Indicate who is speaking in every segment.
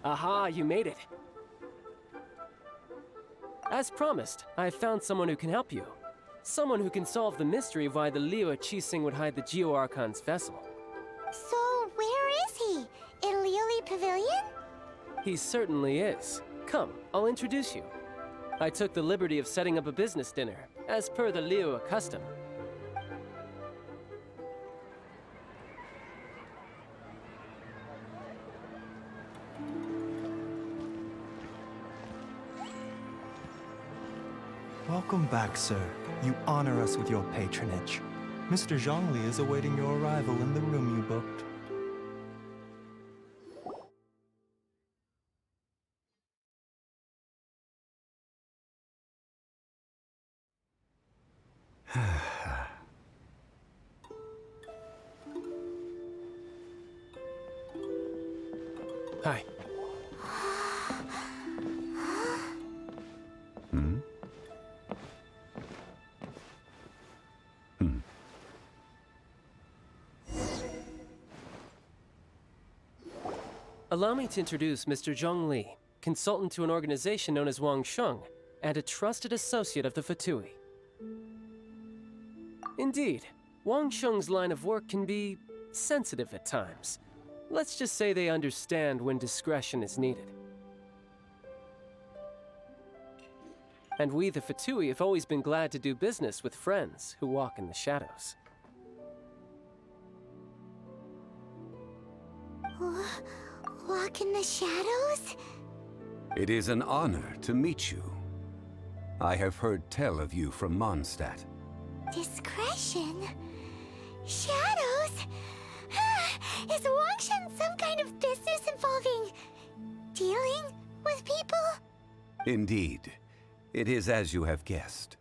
Speaker 1: Aha, you made it. As promised, I have found someone who can help you. Someone who can solve the mystery of why the Liyue Qixing would hide the Geo-Archon's vessel.
Speaker 2: So, where is he? In Liuli Pavilion?
Speaker 1: He certainly is. Come, I'll introduce you. I took the liberty of setting up a business dinner, as per the Liyue custom.
Speaker 3: Welcome back, sir. You honor us with your patronage. Mr. Zhongli is awaiting your arrival in the room you booked.
Speaker 1: Hi. Allow me to introduce Mr. Zhongli, consultant to an organization known as Wang Sheng, and a trusted associate of the Fatui. Indeed, Wang Sheng's line of work can be sensitive at times. Let's just say they understand when discretion is needed. And we, the Fatui, have always been glad to do business with friends who walk in the shadows.
Speaker 2: Walk in the shadows?
Speaker 4: It is an honor to meet you. I have heard tell of you from Mondstadt.
Speaker 2: Discretion? Shadows? Is Wangshan some kind of business involving dealing with people?
Speaker 4: Indeed. It is as you have guessed.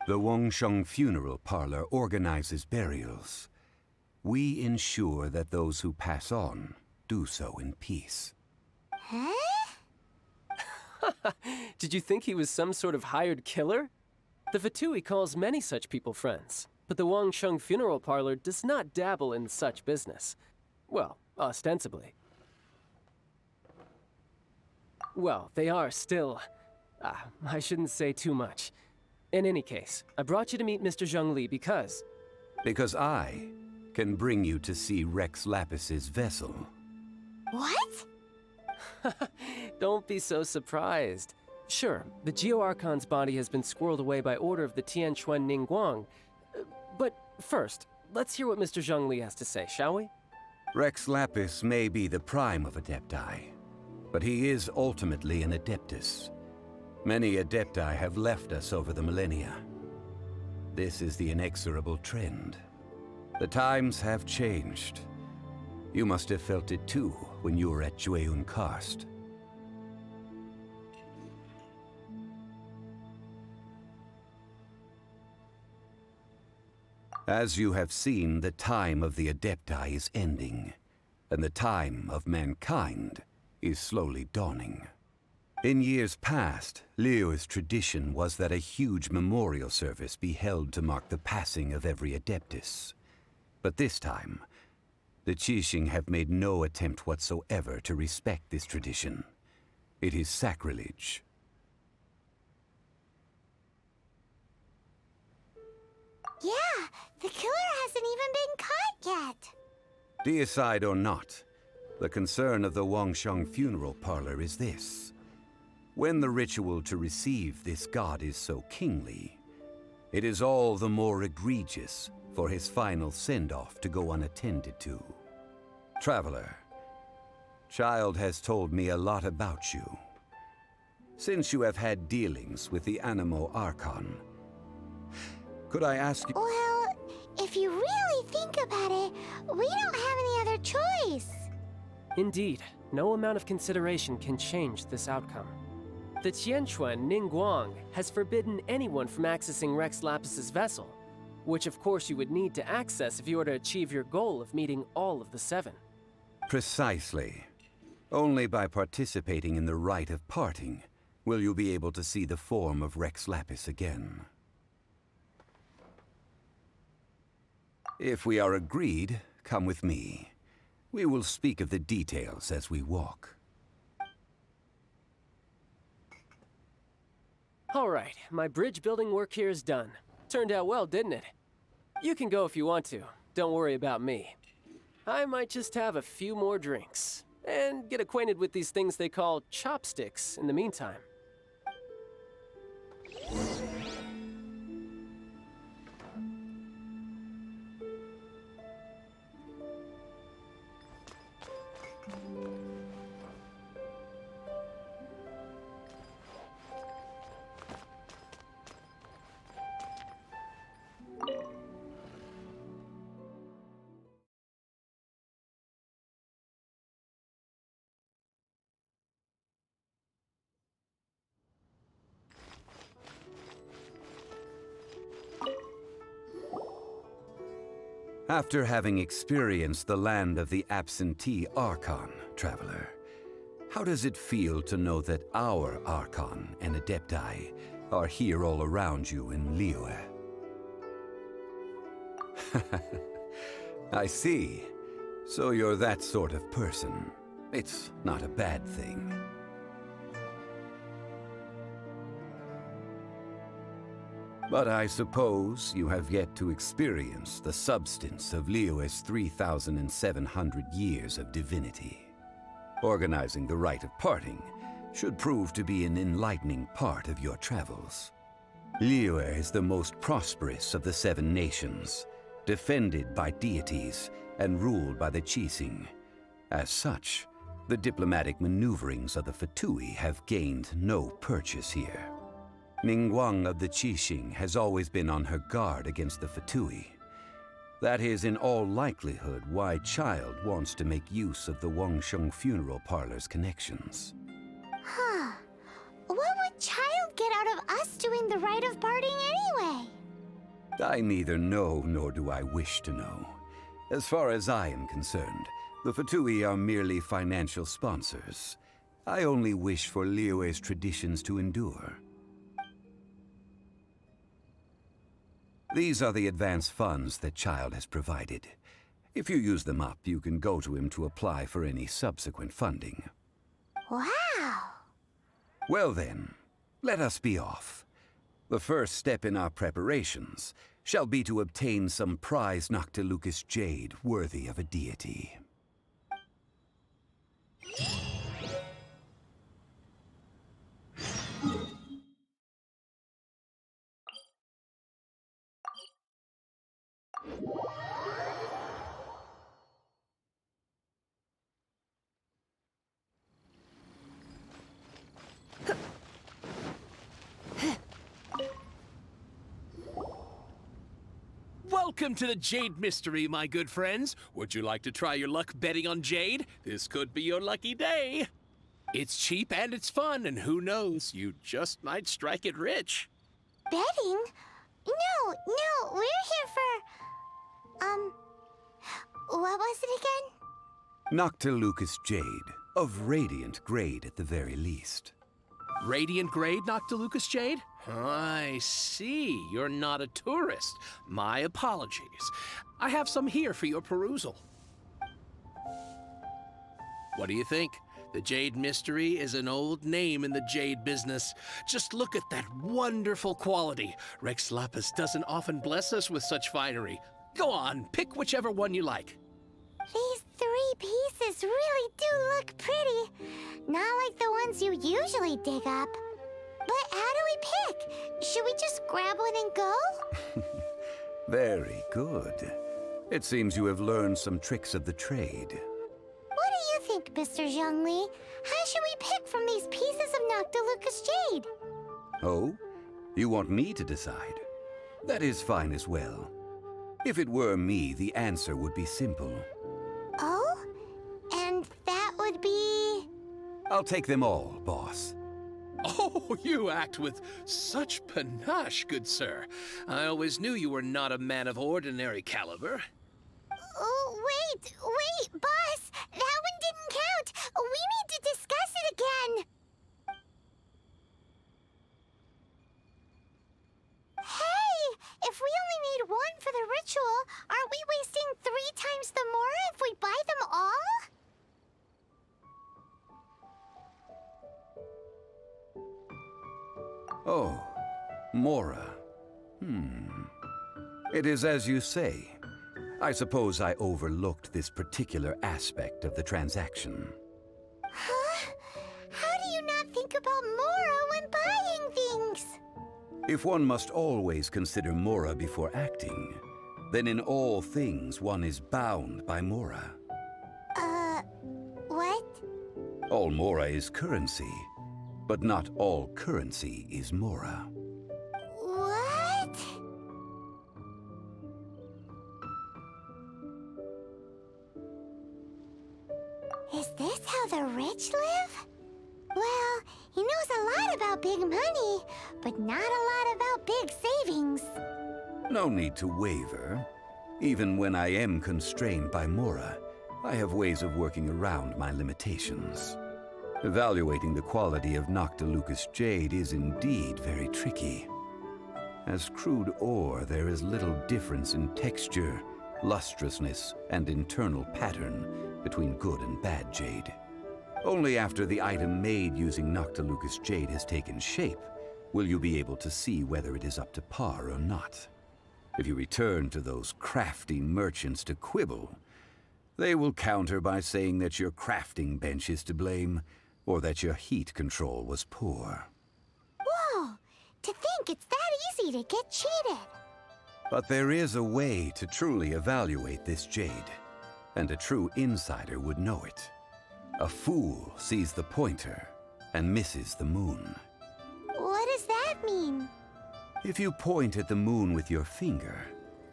Speaker 4: The Wangsheng Funeral Parlor organizes burials. We ensure that those who pass on do so in peace.
Speaker 2: Huh?
Speaker 1: Did you think he was some sort of hired killer? The Fatui calls many such people friends, but the Wangsheng Funeral Parlor does not dabble in such business. Well, ostensibly. Well, they are still... I shouldn't say too much. In any case, I brought you to meet Mr. Zhongli because...
Speaker 4: Because I can bring you to see Rex Lapis's vessel.
Speaker 2: What?
Speaker 1: Don't be so surprised. Sure, the Geo-Archon's body has been squirreled away by order of the Tianquan Ningguang. But first, let's hear what Mr. Zhongli has to say, shall we?
Speaker 4: Rex Lapis may be the prime of Adepti, but he is ultimately an Adeptus. Many Adepti have left us over the millennia. This is the inexorable trend. The times have changed. You must have felt it too when you were at Jueyun Karst. As you have seen, the time of the Adepti is ending, and the time of mankind is slowly dawning. In years past, Liyue's tradition was that a huge memorial service be held to mark the passing of every Adeptus. But this time, the Qixing have made no attempt whatsoever to respect this tradition. It is sacrilege.
Speaker 2: Yeah, the killer hasn't even been caught yet.
Speaker 4: Deicide or not, the concern of the Wangsheng Funeral Parlor is this. When the ritual to receive this god is so kingly, it is all the more egregious for his final send-off to go unattended to. Traveler, Child has told me a lot about you. Since you have had dealings with the Animo Archon, could I ask you—
Speaker 2: Well, if you really think about it, we don't have any other choice.
Speaker 1: Indeed, no amount of consideration can change this outcome. The Tianquan Ningguang has forbidden anyone from accessing Rex Lapis's vessel, which of course you would need to access if you were to achieve your goal of meeting all of the seven.
Speaker 4: Precisely. Only by participating in the rite of parting will you be able to see the form of Rex Lapis again. If we are agreed, come with me. We will speak of the details as we walk.
Speaker 1: All right, my bridge building work here is done. Turned out well, didn't it? You can go if you want to. Don't worry about me. I might just have a few more drinks and get acquainted with these things they call chopsticks in the meantime.
Speaker 4: After having experienced the land of the absentee Archon, traveler, how does it feel to know that our Archon and Adepti are here all around you in Liyue? I see. So you're that sort of person. It's not a bad thing. But I suppose you have yet to experience the substance of Liyue's 3,700 years of divinity. Organizing the rite of parting should prove to be an enlightening part of your travels. Liyue is the most prosperous of the 7 nations, defended by deities and ruled by the Qixing. As such, the diplomatic maneuverings of the Fatui have gained no purchase here. Ningguang of the Qixing has always been on her guard against the Fatui. That is in all likelihood why Child wants to make use of the Wangsheng funeral parlor's connections.
Speaker 2: Huh. What would Child get out of us doing the rite of parting anyway?
Speaker 4: I neither know nor do I wish to know. As far as I am concerned, the Fatui are merely financial sponsors. I only wish for Liyue's traditions to endure. These are the advance funds that Child has provided. If you use them up, you can go to him to apply for any subsequent funding.
Speaker 2: Wow.
Speaker 4: Well then, let us be off. The first step in our preparations shall be to obtain some prized Noctilucous jade worthy of a deity.
Speaker 5: Welcome to the Jade Mystery, my good friends. Would you like to try your luck betting on Jade? This could be your lucky day. It's cheap and it's fun, and who knows, you just might strike it rich.
Speaker 2: Betting? No, we're here for... what was it again?
Speaker 4: Noctilucous jade, of radiant grade at the very least.
Speaker 5: Radiant grade, Noctilucous Jade? I see. You're not a tourist. My apologies. I have some here for your perusal. What do you think? The Jade Mystery is an old name in the jade business. Just look at that wonderful quality. Rex Lapis doesn't often bless us with such finery. Go on, pick whichever one you like.
Speaker 2: These 3 pieces really do look pretty. Not like the ones you usually dig up. But how do we pick? Should we just grab one and go?
Speaker 4: Very good. It seems you have learned some tricks of the trade.
Speaker 2: What do you think, Mr. Zhongli? How should we pick from these pieces of Noctilucous jade?
Speaker 4: Oh? You want me to decide? That is fine as well. If it were me, the answer would be simple.
Speaker 2: Oh? And that would be...
Speaker 4: I'll take them all, boss.
Speaker 5: Oh, you act with such panache, good sir. I always knew you were not a man of ordinary caliber.
Speaker 2: Oh, wait, boss! That one didn't count! We need to discuss it again! Hey! If we only need one for the ritual, aren't we wasting 3 times the Mora if we buy them all?
Speaker 4: Oh, Mora. It is as you say. I suppose I overlooked this particular aspect of the transaction.
Speaker 2: Huh? How do you not think about Mora when buying things?
Speaker 4: If one must always consider Mora before acting, then in all things one is bound by Mora.
Speaker 2: What?
Speaker 4: All Mora is currency, but not all currency is Mora.
Speaker 2: What? Is this how the rich live? Well, he knows a lot about big money, but not a lot about big savings.
Speaker 4: No need to waver. Even when I am constrained by Mora, I have ways of working around my limitations. Evaluating the quality of Noctilucous jade is indeed very tricky. As crude ore, there is little difference in texture, lustrousness, and internal pattern between good and bad jade. Only after the item made using Noctilucous jade has taken shape will you be able to see whether it is up to par or not. If you return to those crafty merchants to quibble, they will counter by saying that your crafting bench is to blame, or that your heat control was poor.
Speaker 2: Whoa! To think it's that easy to get cheated.
Speaker 4: But there is a way to truly evaluate this jade, and a true insider would know it. A fool sees the pointer and misses the moon.
Speaker 2: What does that mean?
Speaker 4: If you point at the moon with your finger,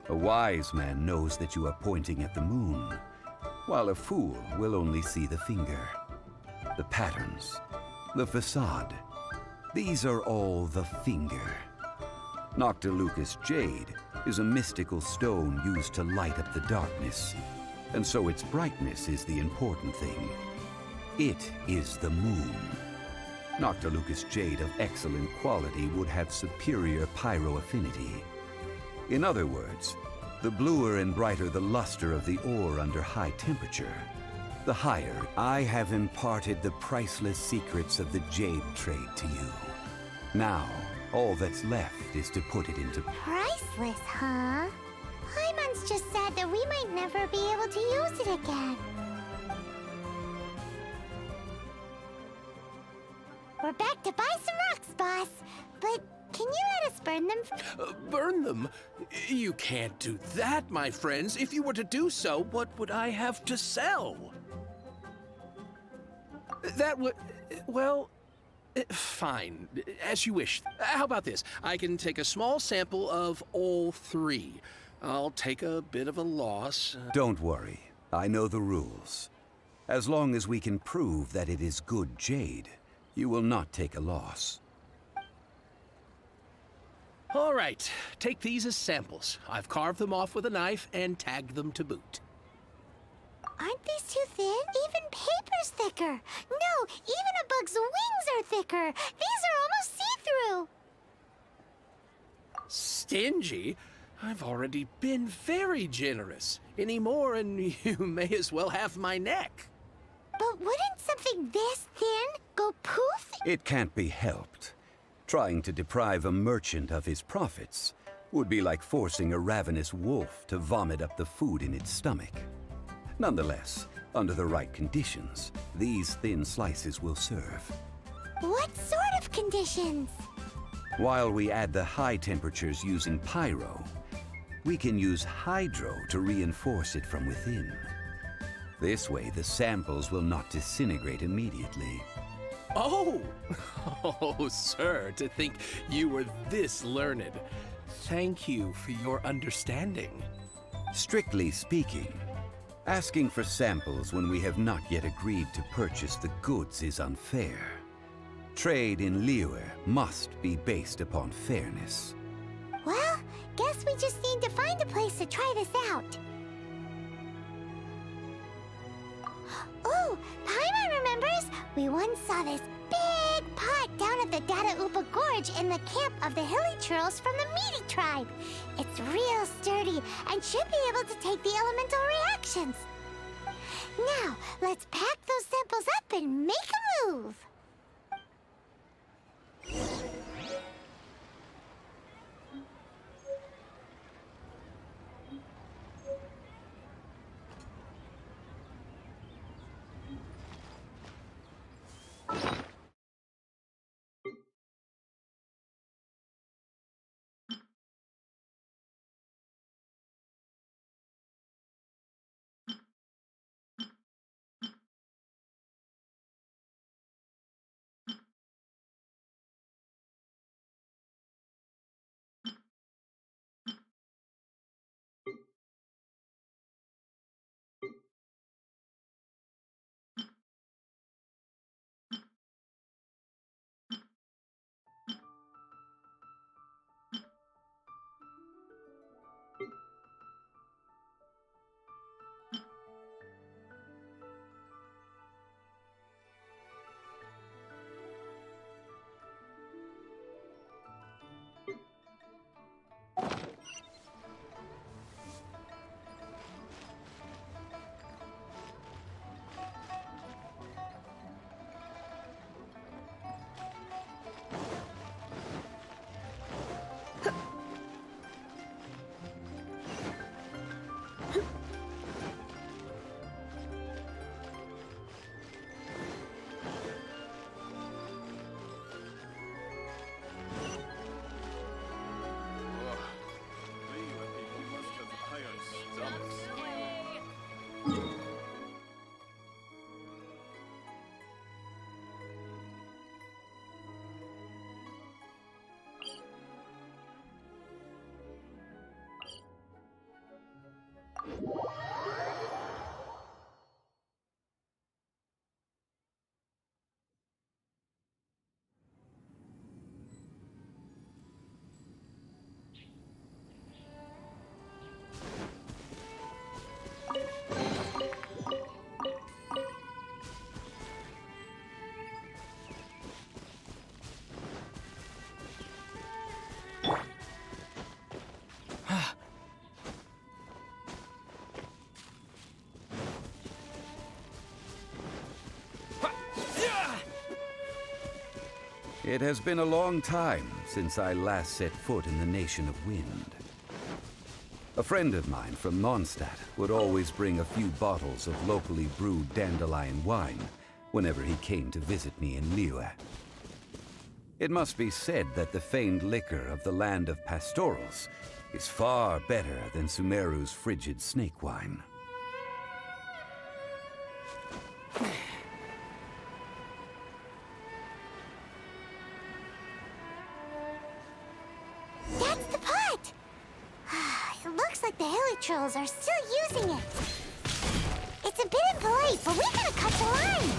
Speaker 4: a wise man knows that you are pointing at the moon, while a fool will only see the finger. The patterns, the facade, these are all the finger. Noctilucous jade is a mystical stone used to light up the darkness, and so its brightness is the important thing. It is the moon. Noctilucous jade of excellent quality would have superior pyro affinity. In other words, the bluer and brighter the luster of the ore under high temperature, the higher. I have imparted the priceless secrets of the jade trade to you. Now, all that's left is to put it into...
Speaker 2: Priceless, huh? Paimon's just said that we might never be able to use it again. We're back to buy some rocks, boss. But can you let us burn them?
Speaker 5: Burn them? You can't do that, my friends. If you were to do so, what would I have to sell? That would... well... fine. As you wish. How about this? I can take a small sample of all 3. I'll take a bit of a loss.
Speaker 4: Don't worry. I know the rules. As long as we can prove that it is good jade, you will not take a loss.
Speaker 5: All right. Take these as samples. I've carved them off with a knife and tagged them to boot.
Speaker 2: Aren't these too thin? Even paper's thicker. No, even a bug's wings are thicker. These are almost see-through.
Speaker 5: Stingy? I've already been very generous. Any more and you may as well have my neck.
Speaker 2: But wouldn't something this thin go poof?
Speaker 4: It can't be helped. Trying to deprive a merchant of his profits would be like forcing a ravenous wolf to vomit up the food in its stomach. Nonetheless, under the right conditions, these thin slices will serve.
Speaker 2: What sort of conditions?
Speaker 4: While we add the high temperatures using pyro, we can use hydro to reinforce it from within. This way, the samples will not disintegrate immediately.
Speaker 5: Oh! Oh, sir, to think you were this learned. Thank you for your understanding.
Speaker 4: Strictly speaking, asking for samples when we have not yet agreed to purchase the goods is unfair. Trade in Liyue must be based upon fairness.
Speaker 2: Well, guess we just need to find a place to try this out. Oh, Paimon remembers! We once saw this big big pot down at the Data Upa Gorge in the camp of the hilly churls from the Meaty tribe. It's real sturdy and should be able to take the elemental reactions. Now, let's pack those samples up and make a move.
Speaker 4: It has been a long time since I last set foot in the Nation of Wind. A friend of mine from Mondstadt would always bring a few bottles of locally brewed dandelion wine whenever he came to visit me in Liyue. It must be said that the famed liquor of the land of pastorals is far better than Sumeru's frigid snake wine.
Speaker 2: That's the pot! It looks like the hilly trolls are still using it. It's a bit impolite, but we gotta cut the line.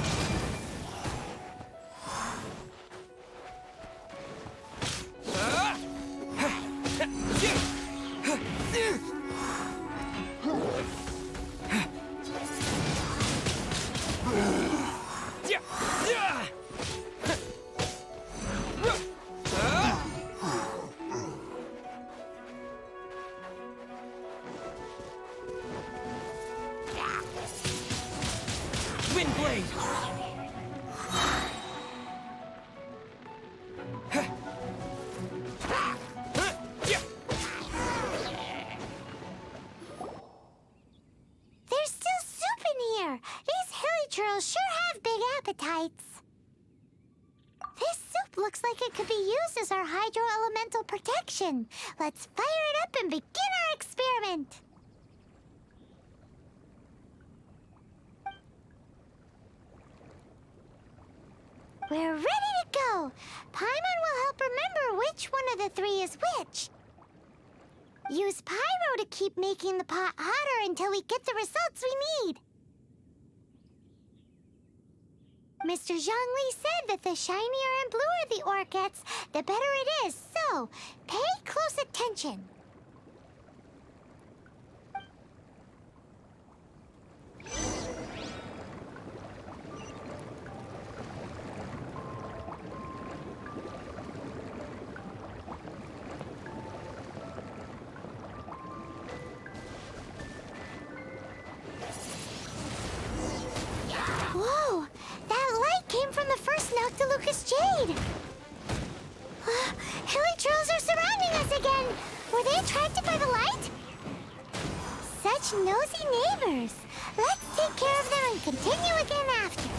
Speaker 1: Windblade!
Speaker 2: There's still soup in here. These hilly trolls sure have big appetites. This soup looks like it could be used as our hydro-elemental protection. Let's fire it up and begin our experiment. We're ready to go. Paimon will help remember which one of the three is which. Use Pyro to keep making the pot hotter until we get the results we need. Mr. Zhongli said that the shinier and bluer the ore gets, the better it is, so pay close attention. Lucas Jade! Hilichurls are surrounding us again! Were they attracted by the light? Such nosy neighbors! Let's take care of them and continue again after.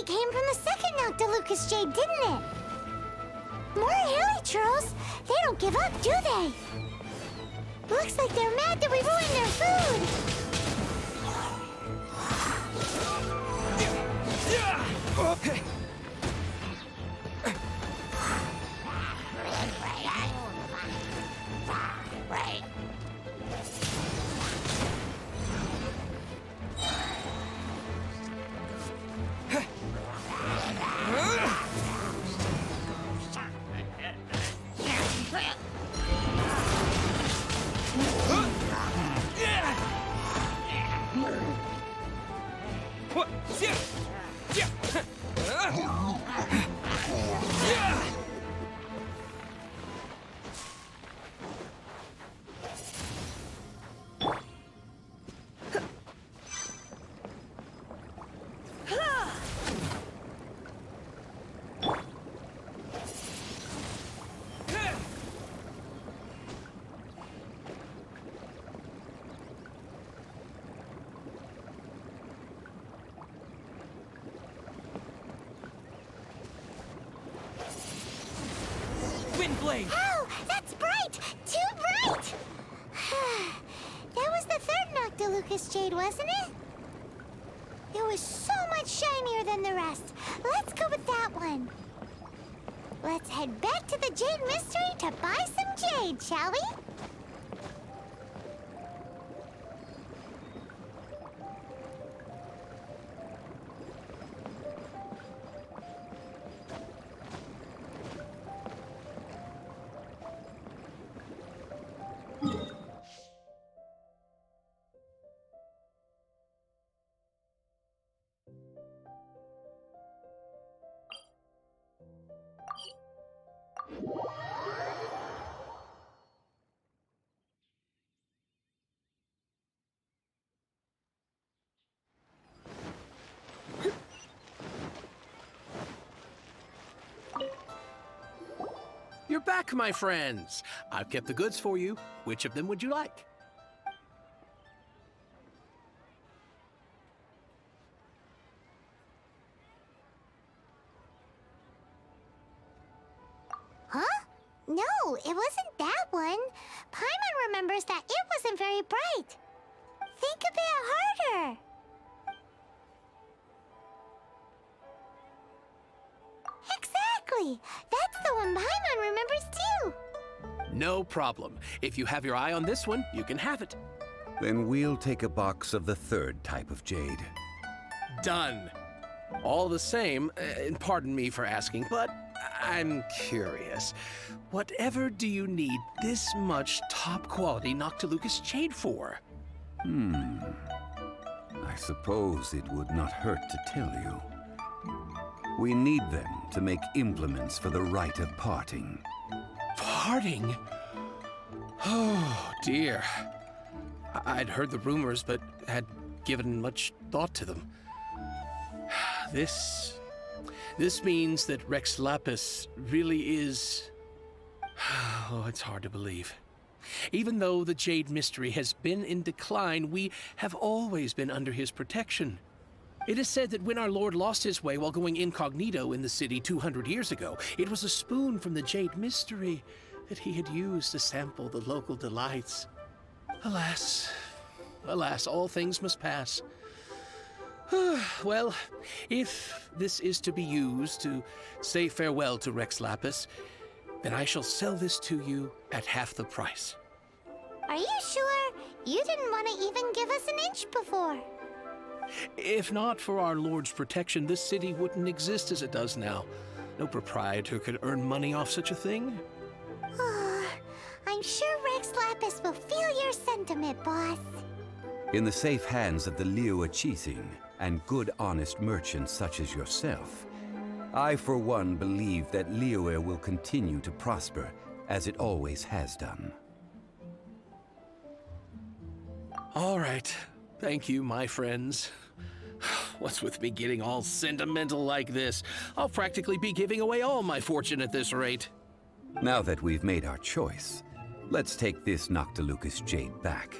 Speaker 2: Came from the second Noctilucous Jade, didn't it? More Hilichurls? They don't give up, do they? Looks like they're mad that we ruined their food.
Speaker 1: Blade!
Speaker 2: Oh, that's bright! Too bright! That was the third Noctilucous Jade, wasn't it? It was so much shinier than the rest. Let's go with that one. Let's head back to the Jade Mystery to buy some jade, shall we?
Speaker 5: You're back, my friends. I've kept the goods for you. Which of them would you like?
Speaker 2: Huh? No, it wasn't that one. Paimon remembers that it wasn't very bright. Think a bit harder. Exactly! That's the one Paimon remembers too!
Speaker 5: No problem. If you have your eye on this one, you can have it.
Speaker 4: Then we'll take a box of the third type of jade.
Speaker 5: Done. All the same, and pardon me for asking, but I'm curious. Whatever do you need this much top-quality Noctilucous Jade for?
Speaker 4: I suppose it would not hurt to tell you. We need them to make implements for the rite of parting.
Speaker 5: Parting? Oh, dear. I'd heard the rumors, but had given much thought to them. This means that Rex Lapis really is... Oh, it's hard to believe. Even though the Jade Mystery has been in decline, we have always been under his protection. It is said that when our Lord lost his way while going incognito in the city 200 years ago, it was a spoon from the Jade Mystery that he had used to sample the local delights. Alas, alas, all things must pass. Well, if this is to be used to say farewell to Rex Lapis, then I shall sell this to you at half the price.
Speaker 2: Are you sure? You didn't want to even give us an inch before.
Speaker 5: If not for our Lord's protection, this city wouldn't exist as it does now. No proprietor could earn money off such a thing.
Speaker 2: I'm sure Rex Lapis will feel your sentiment, boss.
Speaker 4: In the safe hands of the Liu Chising and good honest merchants such as yourself, I for one believe that Liyue will continue to prosper as it always has done.
Speaker 5: All right. Thank you, my friends. What's with me getting all sentimental like this? I'll practically be giving away all my fortune at this rate.
Speaker 4: Now that we've made our choice, let's take this Noctilucous jade back.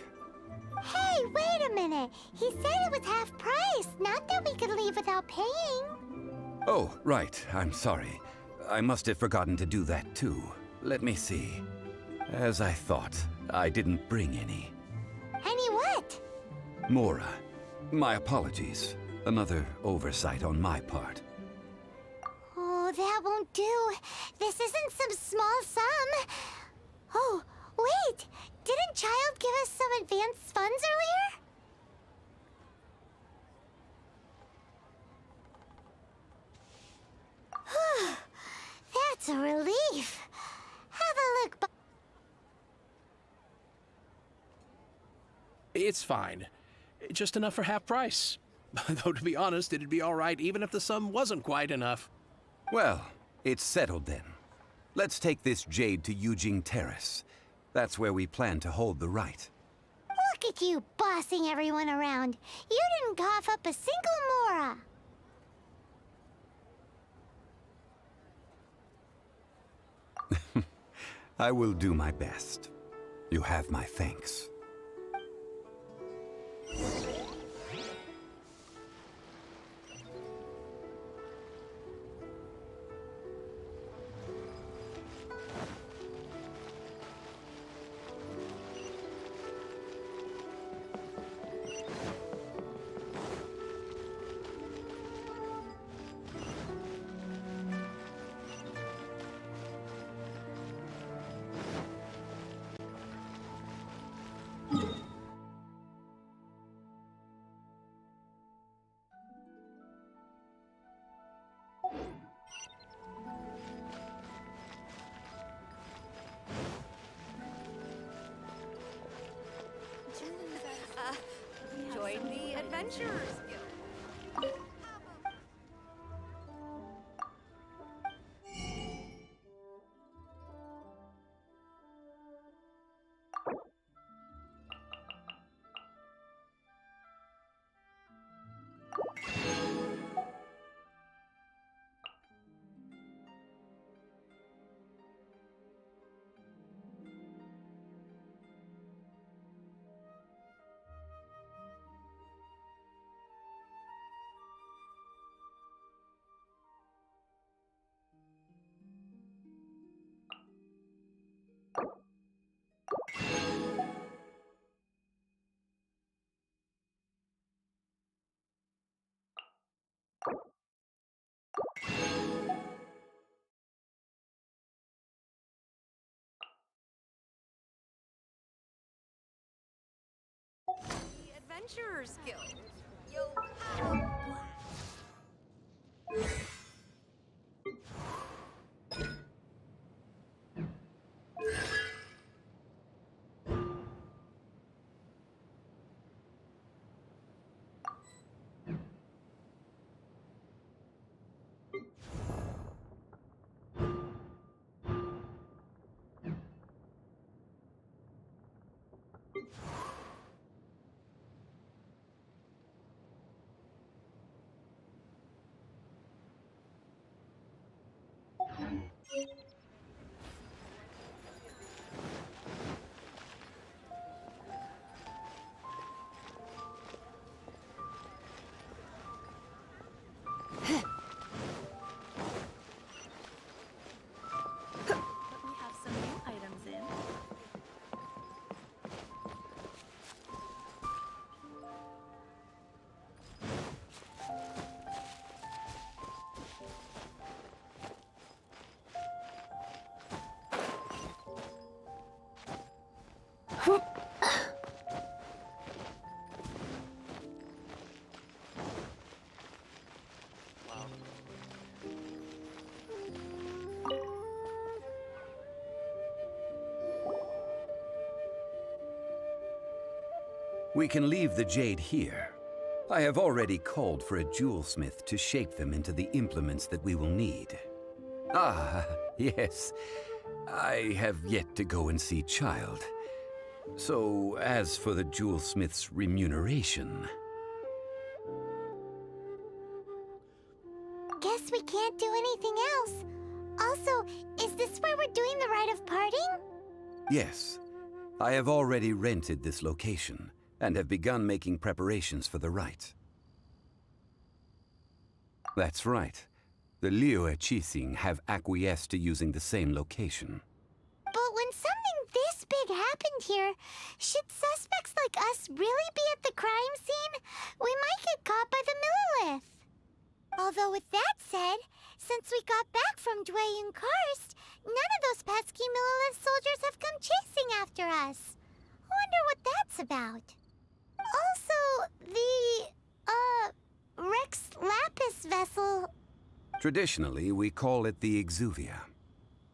Speaker 2: Hey, wait a minute. He said it was half price, not that we could leave without paying.
Speaker 4: Oh, right. I'm sorry. I must have forgotten to do that too. Let me see. As I thought, I didn't bring any.
Speaker 2: Any what?
Speaker 4: Mora, my apologies. Another oversight on my part.
Speaker 2: Oh, that won't do. This isn't some small sum. Oh, wait. Didn't Child give us some advanced funds earlier? That's a relief. Have a look.
Speaker 5: It's fine. Just enough for half price. Though, to be honest, it'd be all right even if the sum wasn't quite enough.
Speaker 4: Well, it's settled then. Let's take this jade to Yujing Terrace. That's where we plan to hold the rite.
Speaker 2: Look at you bossing everyone around. You didn't cough up a single Mora.
Speaker 4: I will do my best. You have my thanks.
Speaker 6: Join the Adventurers Guild. The Adventurers Guild. Yo, power blast.
Speaker 4: We can leave the jade here. I have already called for a jewelsmith to shape them into the implements that we will need. Ah, yes. I have yet to go and see Child. So, as for the jewelsmith's remuneration...
Speaker 2: Guess we can't do anything else. Also, is this where we're doing the rite of parting?
Speaker 4: Yes. I have already rented this location, and have begun making preparations for the rite. That's right. The Liyue Qixing have acquiesced to using the same location.
Speaker 2: But when something this big happened here, should suspects like us really be at the crime scene? We might get caught by the Millilith. Although with that said, since we got back from Dwayne Karst, none of those pesky Millilith soldiers have come chasing after us. Wonder what that's about. Also, the, Rex Lapis vessel...
Speaker 4: Traditionally, we call it the Exuvia.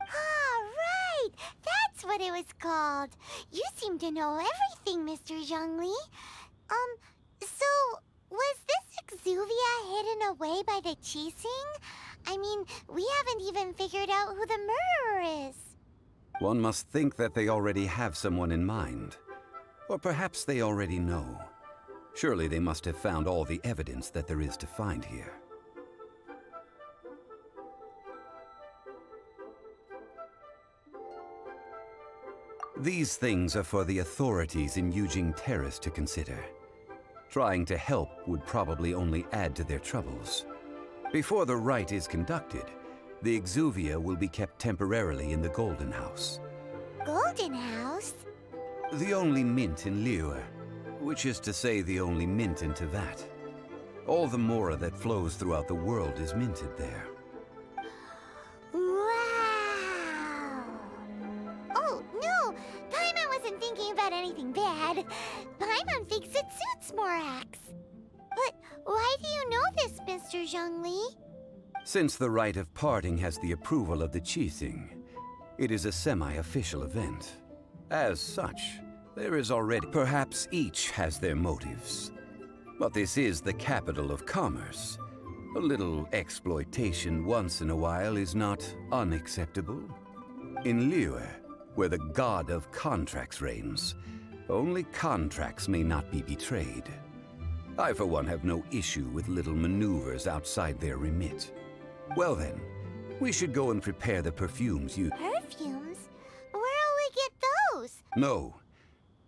Speaker 2: Ah, right! That's what it was called. You seem to know everything, Mr. Zhongli. So, was this Exuvia hidden away by the Qixing? I mean, we haven't even figured out who the murderer is.
Speaker 4: One must think that they already have someone in mind. Or perhaps they already know. Surely they must have found all the evidence that there is to find here. These things are for the authorities in Yujing Terrace to consider. Trying to help would probably only add to their troubles. Before the rite is conducted, the Exuvia will be kept temporarily in the Golden House.
Speaker 2: Golden House?
Speaker 4: The only mint in Liyue, which is to say the only mint in Teyvat. All the mora that flows throughout the world is minted there.
Speaker 2: Wow! Oh, no! Paimon wasn't thinking about anything bad. Paimon thinks it suits Morax. But why do you know this, Mr. Zhongli?
Speaker 4: Since the rite of parting has the approval of the Qixing, it is a semi-official event. As such, there is already... Perhaps each has their motives. But this is the capital of commerce. A little exploitation once in a while is not unacceptable. In Liyue, where the god of contracts reigns, only contracts may not be betrayed. I, for one, have no issue with little maneuvers outside their remit. Well then, we should go and prepare the perfumes you...
Speaker 2: Perfumes? Where'll we get those?
Speaker 4: No.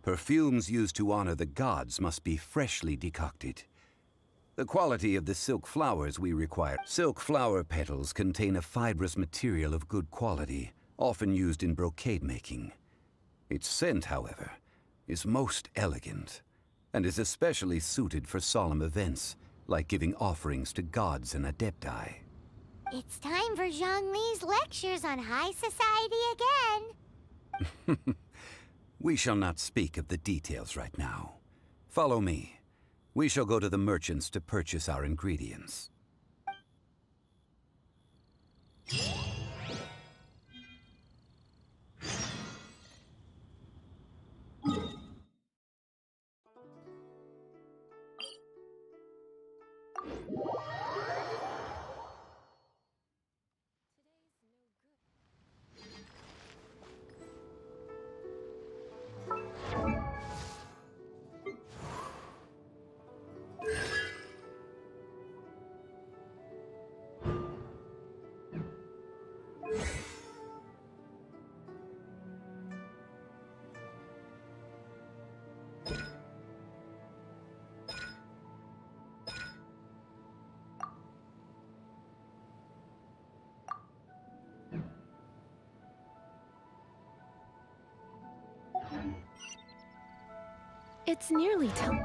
Speaker 4: Perfumes used to honor the gods must be freshly decocted. The quality of the silk flowers we require. Silk flower petals contain a fibrous material of good quality, often used in brocade making. Its scent, however, is most elegant, and is especially suited for solemn events, like giving offerings to gods and adepti.
Speaker 2: It's time for Zhongli's lectures on high society again.
Speaker 4: We shall not speak of the details right now. Follow me. We shall go to the merchants to purchase our ingredients.
Speaker 7: It's nearly time.